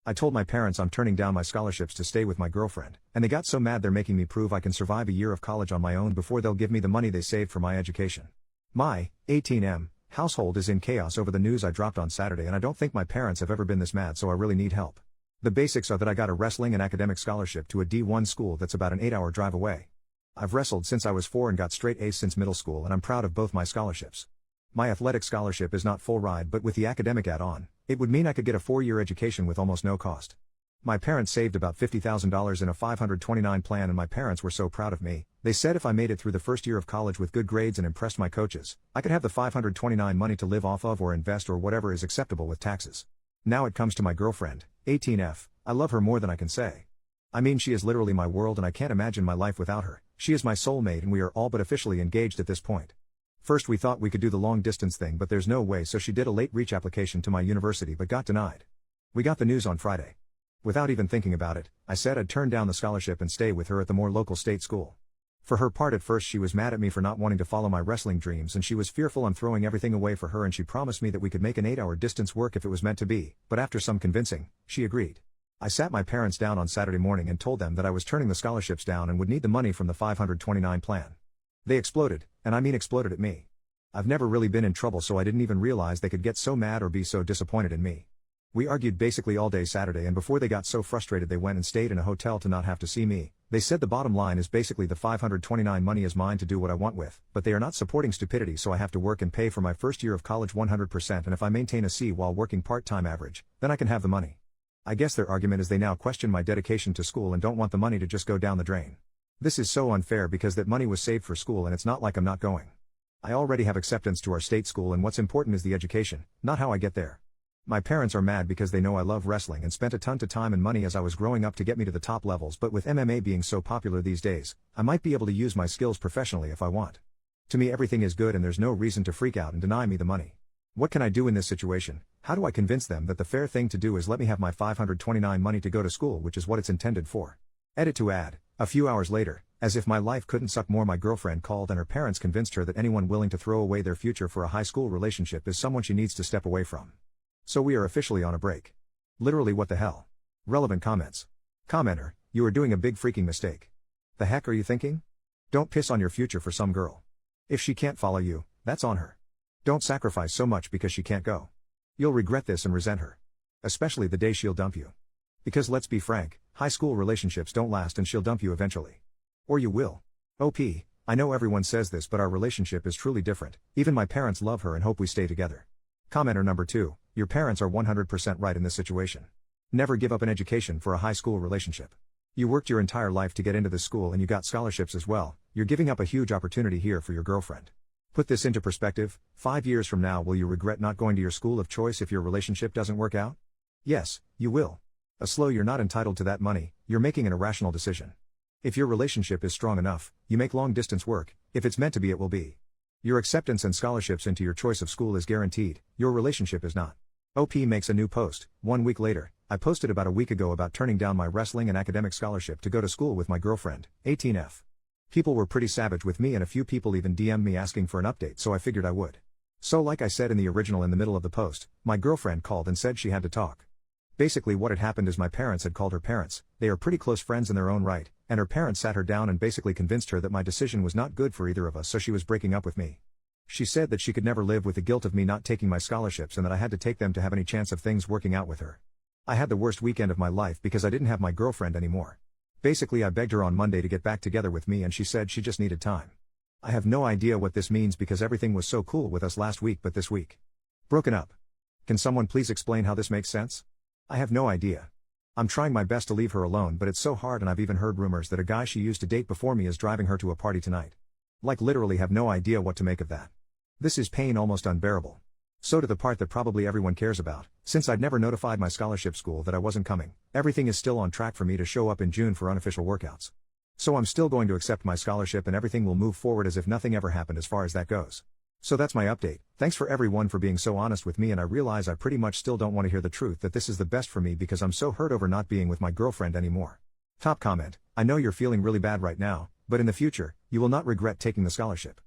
I told my parents I'm turning down my scholarships to stay with my girlfriend, and they got so mad they're making me prove I can survive a year of college on my own before they'll give me the money they saved for my education. My 18M household is in chaos over the news I dropped on Saturday, and I don't think my parents have ever been this mad, so I really need help. The basics are that I got a wrestling and academic scholarship to a D1 school that's about an 8-hour drive away. I've wrestled since I was 4 and got straight A's since middle school, and I'm proud of both my scholarships. My athletic scholarship is not full ride, but with the academic add-on, it would mean I could get a 4-year education with almost no cost. My parents saved about $50,000 in a 529 plan, and my parents were so proud of me. They said if I made it through the first year of college with good grades and impressed my coaches, I could have the 529 money to live off of or invest or whatever is acceptable with taxes. Now it comes to my girlfriend, 18F. I love her more than I can say. I mean, she is literally my world, and I can't imagine my life without her. She is my soulmate, and we are all but officially engaged at this point. First we thought we could do the long distance thing, but there's no way, so she did a late reach application to my university but got denied. We got the news on Friday. Without even thinking about it, I said I'd turn down the scholarship and stay with her at the more local state school. For her part, at first she was mad at me for not wanting to follow my wrestling dreams, and she was fearful I'm throwing everything away for her, and she promised me that we could make an 8-hour distance work if it was meant to be, but after some convincing, she agreed. I sat my parents down on Saturday morning and told them that I was turning the scholarships down and would need the money from the 529 plan. They exploded, and I mean exploded at me. I've never really been in trouble, so I didn't even realize they could get so mad or be so disappointed in me. We argued basically all day Saturday, and before they got so frustrated they went and stayed in a hotel to not have to see me. They said the bottom line is basically the 529 money is mine to do what I want with, but they are not supporting stupidity, so I have to work and pay for my first year of college 100%, and if I maintain a C while working part-time average, then I can have the money. I guess their argument is they now question my dedication to school and don't want the money to just go down the drain. This is so unfair because that money was saved for school, and it's not like I'm not going. I already have acceptance to our state school, and what's important is the education, not how I get there. My parents are mad because they know I love wrestling and spent a ton of time and money as I was growing up to get me to the top levels, but with MMA being so popular these days, I might be able to use my skills professionally if I want. To me everything is good, and there's no reason to freak out and deny me the money. What can I do in this situation? How do I convince them that the fair thing to do is let me have my 529 money to go to school, which is what it's intended for? Edit to add, a few hours later, as if my life couldn't suck more, my girlfriend called and her parents convinced her that anyone willing to throw away their future for a high school relationship is someone she needs to step away from. So we are officially on a break. Literally, what the hell? Relevant comments. Commenter, you are doing a big freaking mistake. The heck are you thinking? Don't piss on your future for some girl. If she can't follow you, that's on her. Don't sacrifice so much because she can't go. You'll regret this and resent her. Especially the day she'll dump you. Because let's be frank, high school relationships don't last, and she'll dump you eventually. Or you will. OP, I know everyone says this, but our relationship is truly different. Even my parents love her and hope we stay together. Commenter number 2, your parents are 100% right in this situation. Never give up an education for a high school relationship. You worked your entire life to get into this school and you got scholarships as well. You're giving up a huge opportunity here for your girlfriend. Put this into perspective, 5 years from now will you regret not going to your school of choice if your relationship doesn't work out? Yes, you will. You're not entitled to that money, you're making an irrational decision. If your relationship is strong enough, you make long distance work. If it's meant to be, it will be. Your acceptance and scholarships into your choice of school is guaranteed, your relationship is not. OP makes a new post. 1 week later, I posted about a week ago about turning down my wrestling and academic scholarship to go to school with my girlfriend, 18F. People were pretty savage with me, and a few people even DM'd me asking for an update, so I figured I would. So like I said in the original in the middle of the post, my girlfriend called and said she had to talk. Basically what had happened is my parents had called her parents. They are pretty close friends in their own right, and her parents sat her down and basically convinced her that my decision was not good for either of us, so she was breaking up with me. She said that she could never live with the guilt of me not taking my scholarships and that I had to take them to have any chance of things working out with her. I had the worst weekend of my life because I didn't have my girlfriend anymore. Basically I begged her on Monday to get back together with me, and she said she just needed time. I have no idea what this means because everything was so cool with us last week, but this week. Broken up. Can someone please explain how this makes sense? I have no idea. I'm trying my best to leave her alone, but it's so hard, and I've even heard rumors that a guy she used to date before me is driving her to a party tonight. Like literally have no idea what to make of that. This is pain almost unbearable. So to the part that probably everyone cares about, since I'd never notified my scholarship school that I wasn't coming, everything is still on track for me to show up in June for unofficial workouts. So I'm still going to accept my scholarship and everything will move forward as if nothing ever happened as far as that goes. So that's my update. Thanks for everyone for being so honest with me, and I realize I pretty much still don't want to hear the truth that this is the best for me because I'm so hurt over not being with my girlfriend anymore. Top comment, I know you're feeling really bad right now, but in the future, you will not regret taking the scholarship.